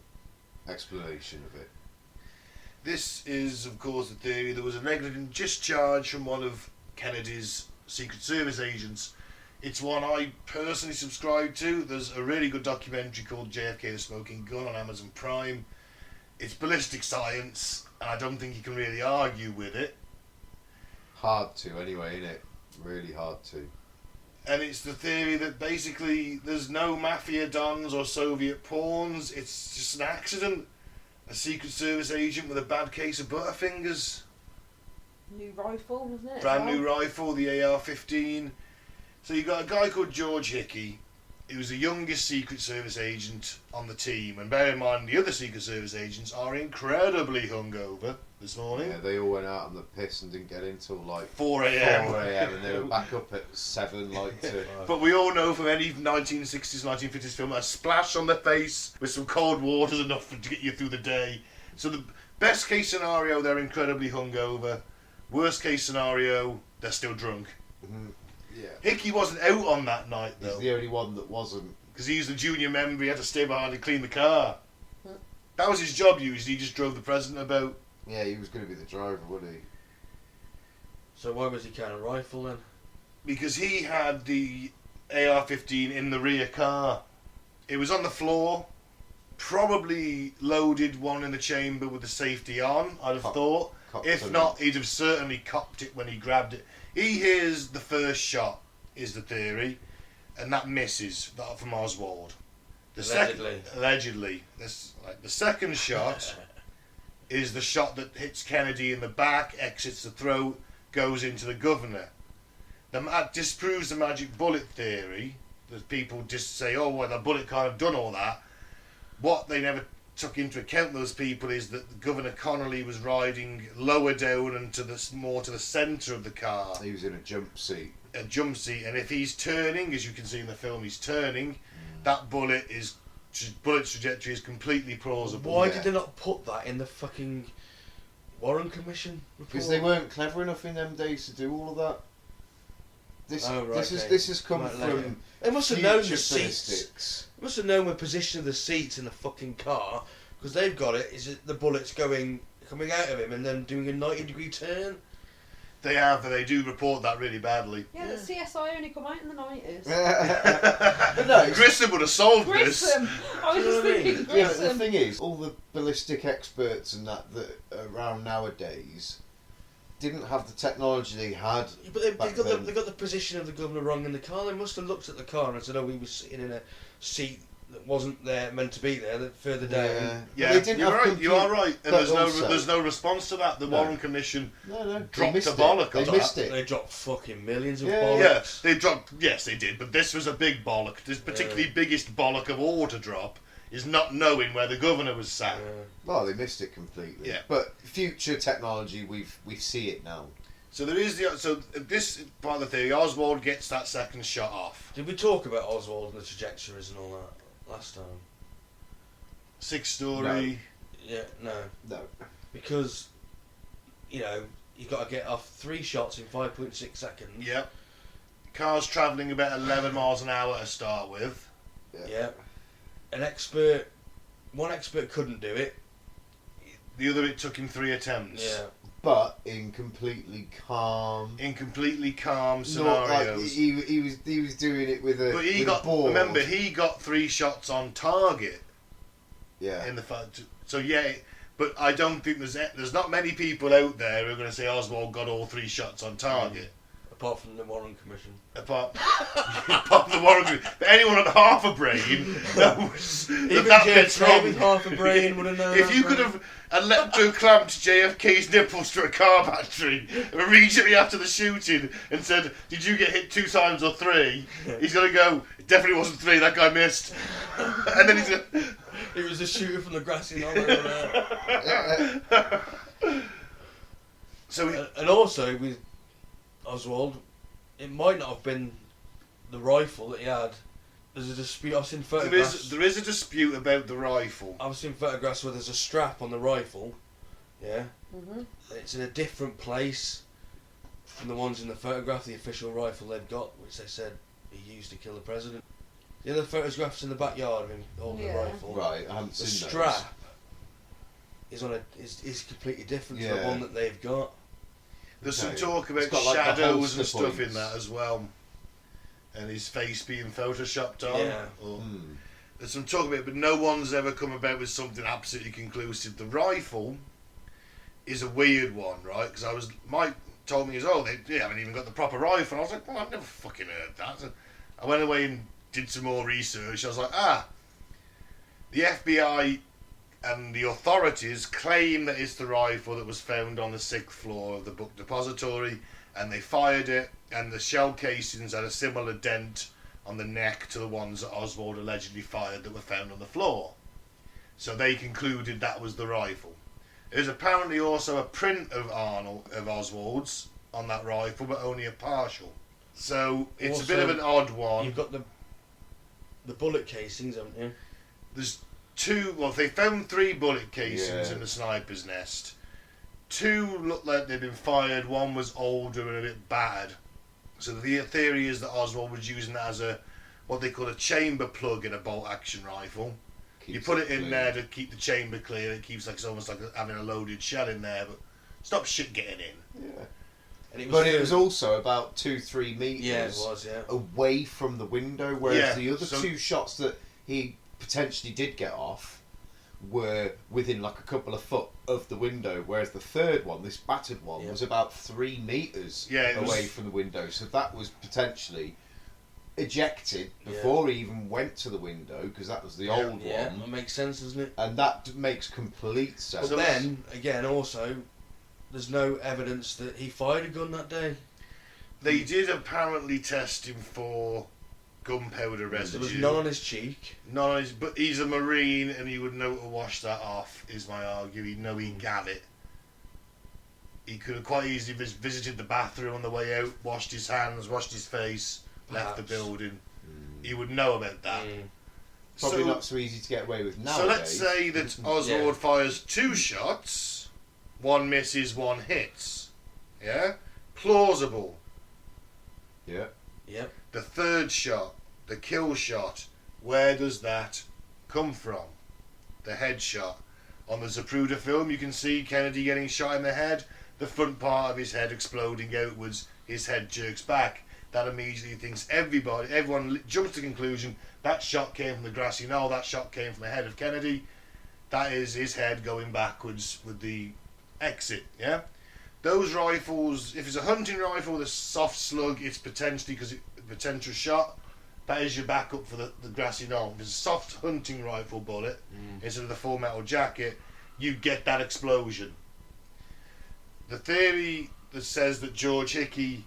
explanation of it. This is, of course, the theory. There was a negligent discharge from one of Kennedy's Secret Service agents. It's one I personally subscribe to. There's a really good documentary called JFK the Smoking Gun on Amazon Prime. It's ballistic science, and I don't think you can really argue with it. Hard to, anyway, innit? Really hard to. And it's the theory that basically there's no mafia dons or Soviet pawns. It's just an accident. A Secret Service agent with a bad case of Butterfingers. New rifle, wasn't it? Brand new rifle, the AR-15. So you've got a guy called George Hickey, who's the youngest Secret Service agent on the team. And bear in mind, the other Secret Service agents are incredibly hungover this morning. Yeah, they all went out on the piss and didn't get in till like 4 a.m. 4 a.m. and they were back up at 7, like to... But we all know from any 1960s, 1950s film, a splash on the face with some cold water is enough to get you through the day. So the best case scenario, they're incredibly hungover. Worst case scenario, they're still drunk. Mm-hmm. Yeah. Hickey wasn't out on that night, though. He's the only one that wasn't. Because he's the junior member, he had to stay behind and clean the car. That was his job, usually. He just drove the president about. Yeah, he was going to be the driver, wouldn't he? So why was he carrying a rifle then? Because he had the AR-15 in the rear car. It was on the floor. Probably loaded one in the chamber with the safety on, I'd have thought. If not, he'd have certainly cocked it when he grabbed it. He hears the first shot, is the theory, and that misses from Oswald. Allegedly. The second shot is the shot that hits Kennedy in the back, exits the throat, goes into the governor. That disproves the magic bullet theory, that people just say, oh, well, the bullet can't have done all that. What they never took into account, those people, is that Governor Connolly was riding lower down and more to the centre of the car. He was in a jump seat. A jump seat, and if he's turning, as you can see in the film, he's turning, that bullet's trajectory is completely plausible. Why did they not put that in the fucking Warren Commission report? Because they weren't clever enough in them days to do all of that. This has come from. They must have known the ballistics. seats. They must have known the position of the seats in the fucking car, because they've got it. Is it the bullets coming out of him and then doing a 90-degree turn? They do report that really badly. Yeah, the CSI only come out in the 90s. But no, Grissom would have solved Grissom! this. I was just thinking Yeah, Grissom. but the thing is, all the ballistic experts and that are around nowadays, didn't have the technology they had. Yeah, but they then. got the position of the governor wrong in the car. They must have looked at the car and said, "Oh, he was sitting in a seat that wasn't there, meant to be there, that further down." Yeah, they didn't you're have right. You are right, and there's no response to that. The No. Warren Commission No, dropped a they bollock on They that. missed it. They dropped fucking millions of Yeah. bollocks. Yeah, they dropped. Yes, they did, but this was a big bollock. The particularly biggest bollock of all to drop is not knowing where the governor was sat. Well, they missed it completely. Yeah. But future technology, we see it now. So there is this part of the theory. Oswald gets that second shot off. Did we talk about Oswald and the trajectories and all that last time? 6-story. Yeah, no. No. Because, you know, you've got to get off 3 shots in 5.6 seconds. Yep. Car's travelling about 11 miles an hour to start with. Yeah. One expert couldn't do it. The other, it took him 3 attempts. Yeah. But in completely calm. In completely calm Not like scenarios. he was doing it with a. But he with got. a board. Remember, he got 3 shots on target Yeah. in the fight. So yeah, but I don't think there's not many people out there who are going to say Oswald got all 3 shots on target. Apart from the Warren Commission. Apart from the Warren Commission. But anyone on half a brain knows Even that JFK bit's wrong. with half a brain would have known. If that, you could right? have electro-clamped JFK's nipples to a car battery immediately after the shooting and said, "Did you get hit 2 times or 3?" He's going to go, "It definitely wasn't 3, that guy missed." And then he's going to... It was a shooter from the grassy knoll over there. So And also, with Oswald, it might not have been the rifle that he had. There's a dispute. I've seen photographs. there is a dispute about the rifle. I've seen photographs where there's a strap on the rifle. Yeah. Mhm. It's in a different place from the ones in the photograph, the official rifle they've got, which they said he used to kill the president. The other photographs in the backyard of him holding the Yeah. rifle. Right, I haven't The seen strap is completely different to the Yeah. one that they've got. There's some Okay. talk It's about got, like, the shadows and holster stuff in points. that as well. And his face being photoshopped on. Yeah. Or, Hmm. There's some talk about it, but no one's ever come about with something absolutely conclusive. The rifle is a weird one, right? Because Mike told me, they haven't even got the proper rifle. I was like, well, I've never fucking heard that. So I went away and did some more research. I was like, the FBI and the authorities claim that it's the rifle that was found on the 6th floor of the book depository, and they fired it, and the shell casings had a similar dent on the neck to the ones that Oswald allegedly fired that were found on the floor. So they concluded that was the rifle. There's apparently also a print of Oswald's on that rifle, but only a partial. So it's Also, a bit of an odd one. You've got the bullet casings, haven't you? There's 2. Well, they found 3 bullet casings Yeah. in the sniper's nest. 2 looked like they'd been fired. 1 was older and a bit battered. So the theory is that Oswald was using that as what they call a chamber plug in a bolt-action rifle. You Keeps put it in clean. there to keep the chamber clear. It keeps it's almost like having a loaded shell in there, but stop shit getting in. Yeah. And But it was also about 2-3 metres Yeah, it was, yeah. away from the window, whereas Yeah, the other so- 2 shots that he potentially did get off were within like a couple of foot of the window, whereas the third one, this battered one, Yeah. was about 3 metres Yeah, it away was- from the window. So that was potentially ejected before he even went to the window, because that was the old Yeah, one. that makes sense, doesn't it? And that makes complete sense. But then, again, also, there's no evidence that he fired a gun that day. They did apparently test him for gunpowder residue. There was none on his cheek. None on his, but he's a Marine and he would know to wash that off, is my argument. He'd know he'd have it. He could have quite easily visited the bathroom on the way out, washed his hands, washed his face, left the Perhaps. building. He would know about that. Probably So- not so easy to get away with nowadays. So let's say that Oswald Yeah. fires 2 shots, 1 misses, 1 hits. Yeah? Plausible. Yeah. Yep. The 3rd shot, the kill shot, where does that come from? The headshot. On the Zapruder film, you can see Kennedy getting shot in the head, the front part of his head exploding outwards, his head jerks back. That immediately thinks everyone jumps to the conclusion that shot came from the grassy knoll, that shot came from the head of Kennedy. That is his head going backwards with the exit, yeah? Those rifles, if it's a hunting rifle with a soft slug, it's potentially because potential shot. That is your backup for the grassy knoll. If it's a soft hunting rifle bullet instead of the full metal jacket, you get that explosion. The theory that says that George Hickey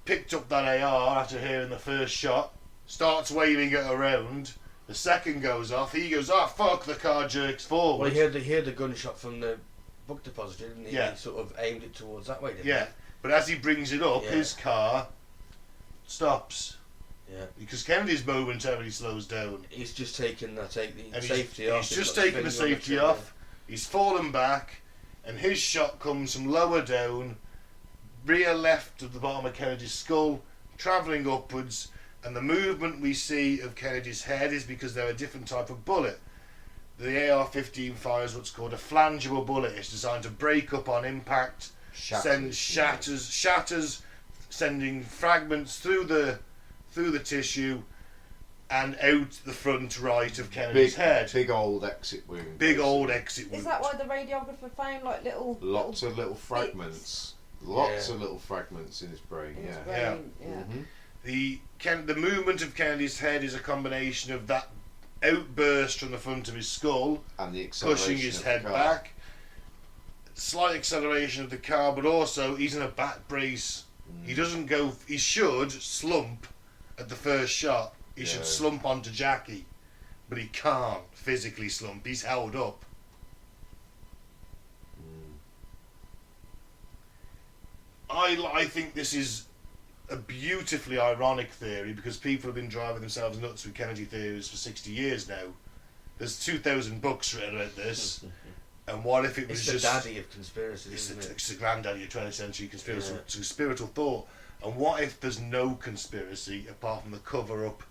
picked up that AR after hearing the first shot, starts waving it around, the second goes off, he goes, oh fuck, the car jerks forward. Well, he heard the gunshot from the book depository, didn't he? Yeah. He sort of aimed it towards that way, didn't he? Yeah, but as he brings it up, Yeah. his car stops. Yeah. Because Kennedy's momentarily slows down. He's just taken the And safety off. He's just got taken the finger on safety trigger. off. He's fallen back, and his shot comes from lower down, rear left of the bottom of Kennedy's skull, travelling upwards, and the movement we see of Kennedy's head is because they're a different type of bullet. The AR-15 fires what's called a flangeable bullet. It's designed to break up on impact, shatters, sending fragments through the tissue and out the front right of Kennedy's head. Big old exit wound. Big old exit wound. Is that why the radiographer found like little Lots of little fragments. Lots of little fragments in his brain. in his Yeah. brain? Yeah. Mhm. The movement of Kennedy's head is a combination of that outburst from the front of his skull, And the acceleration pushing his of head the car. back, slight acceleration of the car, but also he's in a back brace. He doesn't go. He should slump at the first shot. He should slump onto Jackie, but he can't physically slump. He's held up. I think this is a beautifully ironic theory because people have been driving themselves nuts with Kennedy theories for 60 years now. There's 2,000 books written about this, and what if it was It's the just daddy of conspiracies, isn't it? it's the granddaddy of 20th century conspiratorial thought. And what if there's no conspiracy apart from the cover-up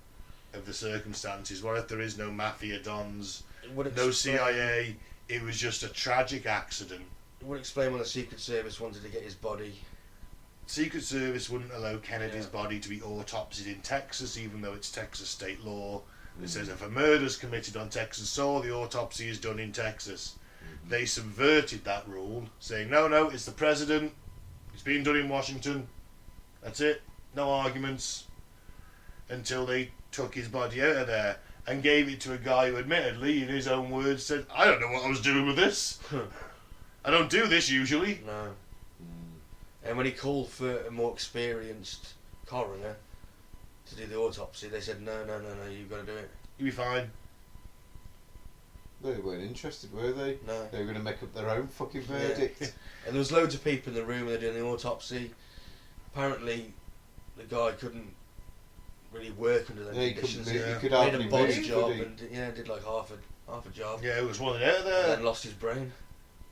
of the circumstances? What if there is no mafia dons, It would no explain- CIA? It was just a tragic accident. It would explain why the Secret Service wanted to get his body. Secret Service wouldn't allow Kennedy's body to be autopsied in Texas, even though it's Texas state law. It says if a murder's committed on Texas soil, the autopsy is done in Texas. They subverted that rule, saying, no, it's the president. It's being done in Washington. That's it. No arguments. Until they took his body out of there and gave it to a guy who admittedly, in his own words, said, I don't know what I was doing with this. I don't do this usually. No. And when he called for a more experienced coroner to do the autopsy, they said, no, you've got to do it. You'll be fine. They weren't interested, were they? No. They were going to make up their own fucking verdict. And there was loads of people in the room when they were doing the autopsy. Apparently, the guy couldn't really work under those Yeah, he conditions. couldn't- he could made hardly a body move, job could he? and did like half a job. Yeah, it was one out of And there. then lost his brain.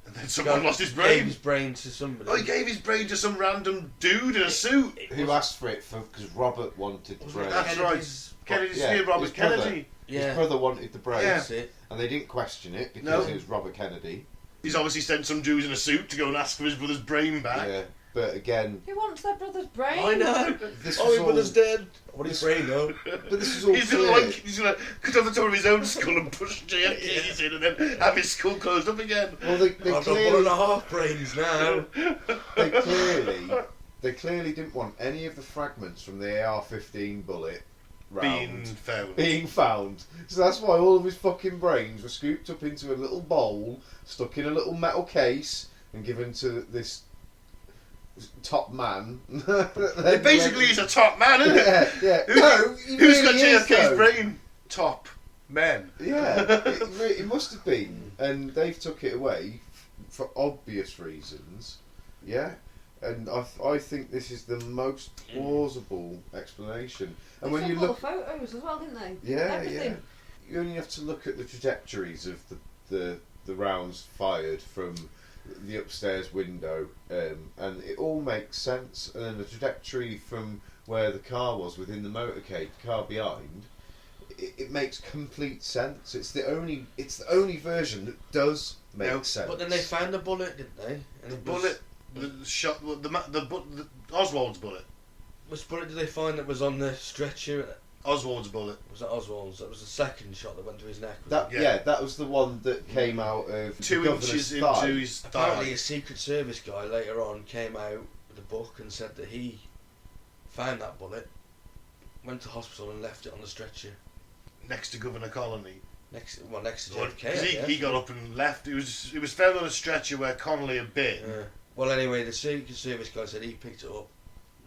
And then someone lost his Gave brain. his brain to somebody. Oh, he gave his brain to some random dude in a suit. Who asked for it because Robert wanted the Was it brain. That's Kennedy's- Kennedy's Yeah, near Robert his brother. Kennedy. Yeah. His brother wanted the brain, Yeah. That's it. and they didn't question it because No. it was Robert Kennedy. He's obviously sent some dudes in a suit to go and ask for his brother's brain back. Yeah, but again, Who wants their brother's brain? I know. this Oh, was his all, brother's dead. What his brain though? but this is all He's gonna clear. he's gonna cut off the top of his own skull and push JFK's in, and then have his skull closed up again. Well, they I've got 1 clearly, and a half brains now. they clearly didn't want any of the fragments from the AR-15 bullet Being found. So that's why all of his fucking brains were scooped up into a little bowl, stuck in a little metal case, and given to this top man. It basically is a top man, isn't it? Yeah. Who- No, he Who's got really is, JFK's though. brain? Top men. Yeah, it must have been, and they've took it away for obvious reasons. Yeah, and I think this is the most plausible explanation. And They when took you all look, the photos as well, didn't they? yeah, Everything. you only have to look at the trajectories of the rounds fired from the upstairs window, and it all makes sense. And then the trajectory from where the car was within the motorcade, car behind. It makes complete sense. It's the only version that does make No, sense. But then they found the bullet, didn't they? And The it was- bullet, the shot, the Oswald's bullet. Which bullet did they find that was on the stretcher? Oswald's bullet. Was that Oswald's? That was the second shot that went to his neck. That was the one that came out of 2 the inches governor's thigh. into his Apparently, thigh. a Secret Service guy later on came out with a book and said that he found that bullet, went to hospital and left it on the stretcher Next to Governor Connolly. next to JFK. Because I guess. he got up and left. It was found on a stretcher where Connolly had been. Yeah. Well, anyway, the Secret Service guy said he picked it up,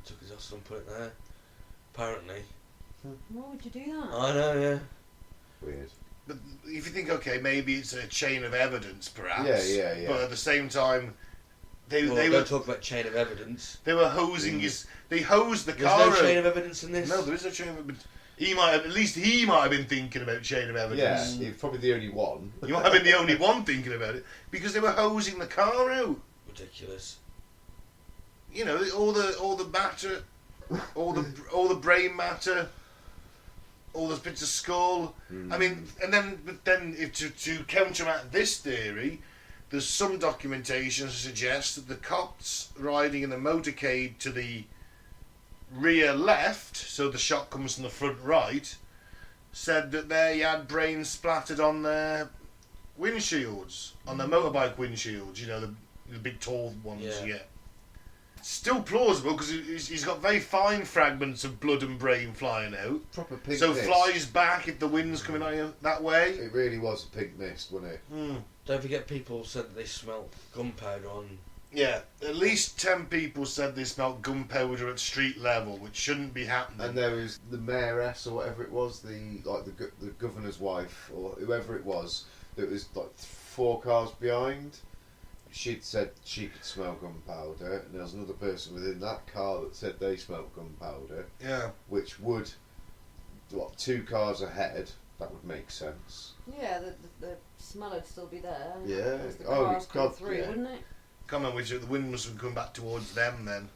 took his hospital and put it there. Apparently. Why would you do that? I know, yeah. Weird. But if you think, okay, maybe it's a chain of evidence, perhaps. Yeah. But at the same time, they Don't were talk about chain of evidence. they were hosing his. They hosed the There's car. no out. chain of evidence in this. No, there is no chain of evidence. He might have, at least he might have been thinking about chain of Yeah, evidence. he's probably the only one. You might have been the only one thinking about it because they were hosing the car out. Ridiculous. You know, all the matter, all the brain matter, all those bits of skull. I mean, but then if to counteract this theory, there's some documentation to suggest that the cops riding in the motorcade to the rear left, so the shot comes from the front right, said that they had brains splattered on their windshields, on their motorbike windshields. You know, the big tall ones. Yeah. Still plausible because he's got very fine fragments of blood and brain flying out. Proper pink So mist. flies back if the wind's coming on that way. It really was a pink mist, wasn't it? Don't forget, people said that they smelt gunpowder on. Yeah, at least 10 people said they smelt gunpowder at street level, which shouldn't be happening. And there was the mayoress or whatever it was, the governor's wife or whoever it was, that was like 4 cars behind. She'd said she could smell gunpowder, and there was another person within that car that said they smelt gunpowder. Yeah. Which would, 2 cars ahead, that would make sense. Yeah, the smell would still be there. Yeah. As the cars come through, yeah. wouldn't it? Come on, the wind must have come back towards them then.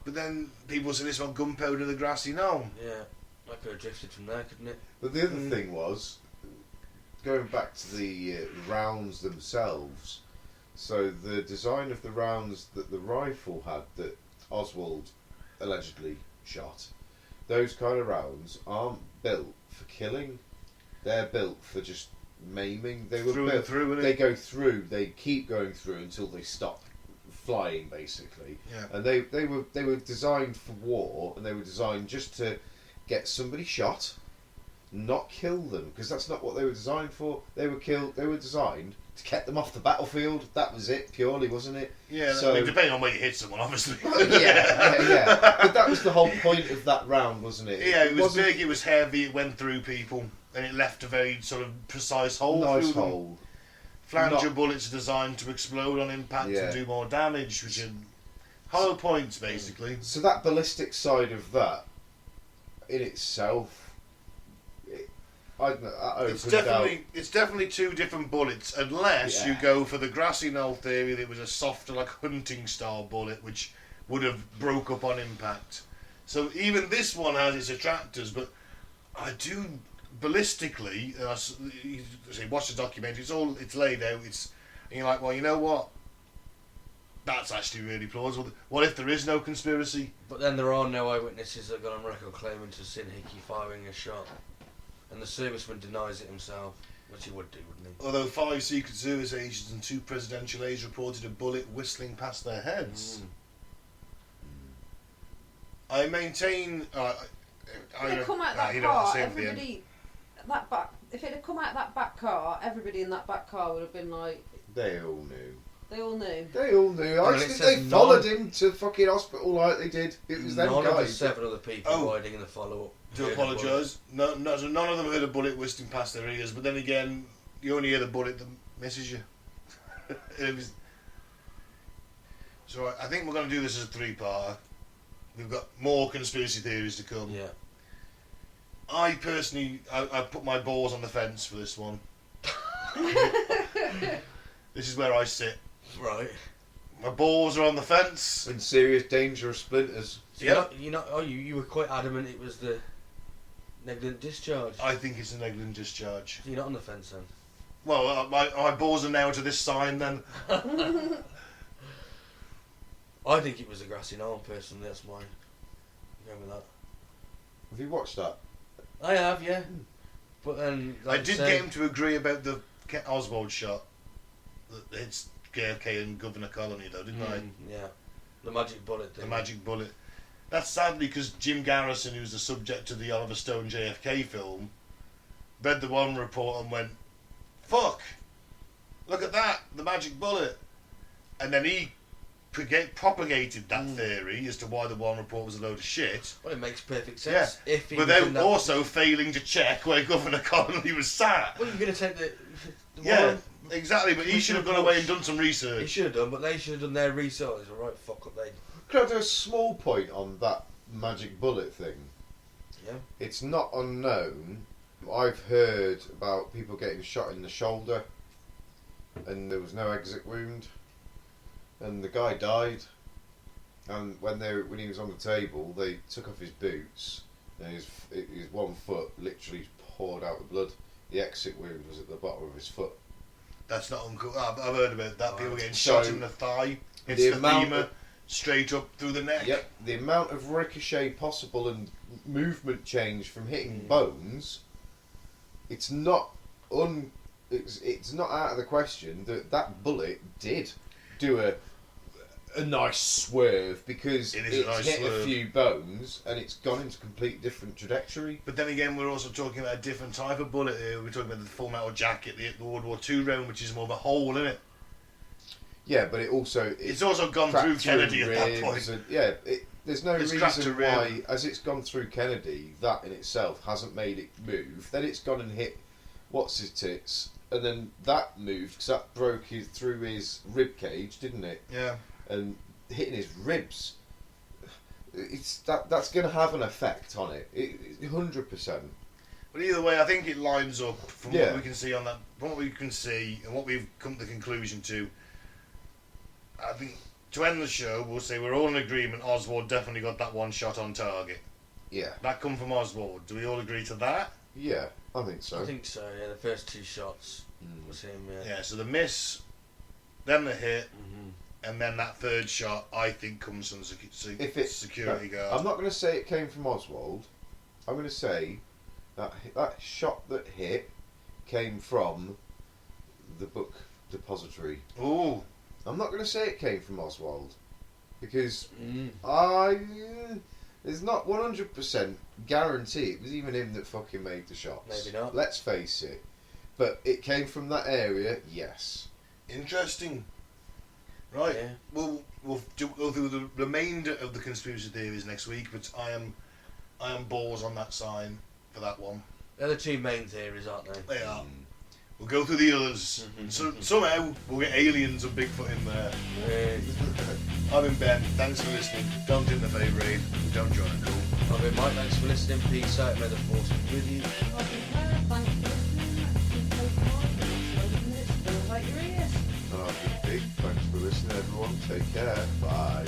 But then people said they smelled gunpowder in the grassy knoll. Yeah, that could have drifted from there, couldn't it? But the other thing was, going back to the rounds themselves, so the design of the rounds that the rifle had that Oswald allegedly shot, those kind of rounds aren't built for killing. They're built for just maiming. They were they go through. They keep going through until they stop flying, basically. Yeah. And they were designed for war, and they were designed just to get somebody shot, not kill them, because that's not what they were designed for. They were designed to get them off the battlefield. That was it, purely, wasn't it? Yeah, So, I mean, depending on where you hit someone, obviously. yeah. But that was the whole point of that round, wasn't it? Yeah, it was big, it was heavy, it went through people, and it left a very sort of precise hole Nice through hole. them. Flanger bullets are designed to explode on impact Yeah. and do more damage, which are hollow points, basically. So that ballistic side of that, in itself, I don't know. It's definitely 2 different bullets, unless you go for the grassy knoll theory that it was a softer, like hunting style bullet, which would have broke up on impact. So even this one has its attractors, but I do ballistically. Watch the documentary. It's laid out. And you're like, well, you know what? That's actually really plausible. What if there is no conspiracy? But then there are no eyewitnesses that got on record claiming to have seen Hickey firing a shot. And the serviceman denies it himself, which he would do, wouldn't he? Although 5 Secret Service agents and 2 presidential aides reported a bullet whistling past their heads. I maintain... If it had come out that car, everybody... If it had come out that back car, everybody in that back car would have been like... They all knew. They all knew. They all knew. I think they followed him to fucking hospital like they did. It was them guys. None of the 7 other people riding in the follow-up. To apologise. None of them heard a bullet whistling past their ears, but then again, you only hear the bullet that misses you. So I think we're going to do this as a 3-parter. We've got more conspiracy theories to come. Yeah. I personally, I put my balls on the fence for this one. This is where I sit. Right. My balls are on the fence. In serious danger of splinters. So you were quite adamant it was the negligent discharge. I think it's a negligent discharge. So you're not on the fence then? Well, my balls are now to this sign then. I think it was a grassy knoll, personally. That's my... I'm going with that. Have you watched that? I have, yeah. But then, I did get him to agree about the Oswald shot. That it's JFK and Governor Colony, though, didn't I? Yeah. The magic bullet thing. The magic bullet. That's sadly because Jim Garrison, who's the subject of the Oliver Stone JFK film, read the one report and went, "Fuck! Look at that, the magic bullet," and then he propagated that theory as to why the one report was a load of shit. Well, it makes perfect sense. Yeah. If he Without also failing to check where Governor Connolly was sat. Well, you're going to take the Yeah, one, exactly. But he should have gone away and done some research. he should have done, but they should have done their research. Right, fuck up, they. Could I do a small point on that magic bullet thing? Yeah. It's not unknown. I've heard about people getting shot in the shoulder and there was no exit wound. And the guy died. And when he was on the table, they took off his boots and his one foot literally poured out with blood. The exit wound was at the bottom of his foot. That's not uncool. I've heard about that. People getting So, shot in the thigh. It's the the amount femur of- straight up through the neck. Yep, the amount of ricochet possible and movement change from hitting bones, it's not it's not out of the question that bullet did do a nice swerve because It is a it's nice hit swerve. a few bones and it's gone into a complete different trajectory. But then again, we're also talking about a different type of bullet here. We're talking about the Full Metal Jacket, the World War II round, which is more of a hole in it. Yeah, but It's also gone through cracked Kennedy at that ribs point. and- yeah, there's no It's cracked reason a rib. why, as it's gone through Kennedy, that in itself hasn't made it move. Then it's gone and hit what's his tits, and then that moved because that broke through his rib cage, didn't it? Yeah. And hitting his ribs, that's going to have an effect on it. 100%. But either way, I think it lines up from Yeah. what we can see on that, from what we can see and what we've come to the conclusion to. I think to end the show, we'll say we're all in agreement. Oswald definitely got that one shot on target. Yeah. That come from Oswald. Do we all agree to that? Yeah, I think so. I think so. Yeah, the first two shots was him. Yeah. Yeah. So the miss, then the hit, Mm-hmm. and then that third shot, I think comes from the security guard. I'm not going to say it came from Oswald. I'm going to say that shot that hit came from the book depository. Ooh. I'm not going to say it came from Oswald because Mm. there's not 100% guarantee it was even him that fucking made the shots. Maybe not. Let's face it. But it came from that area, yes. Interesting. Right. Yeah. We'll go through the remainder of the conspiracy theories next week, but I am balls on that sign for that one. They're the two main theories, aren't they? They are. We'll go through the others. So somehow we'll get aliens and Bigfoot in there. I've been Ben. Thanks for listening. Don't do the favourite raid. Don't join a call. I've been Mike. Thanks for listening. Peace out. May the force be with you. Thanks for listening. Keep open this. Feels like your ears. And I've been Pete. Thanks for listening, everyone. Take care. Bye.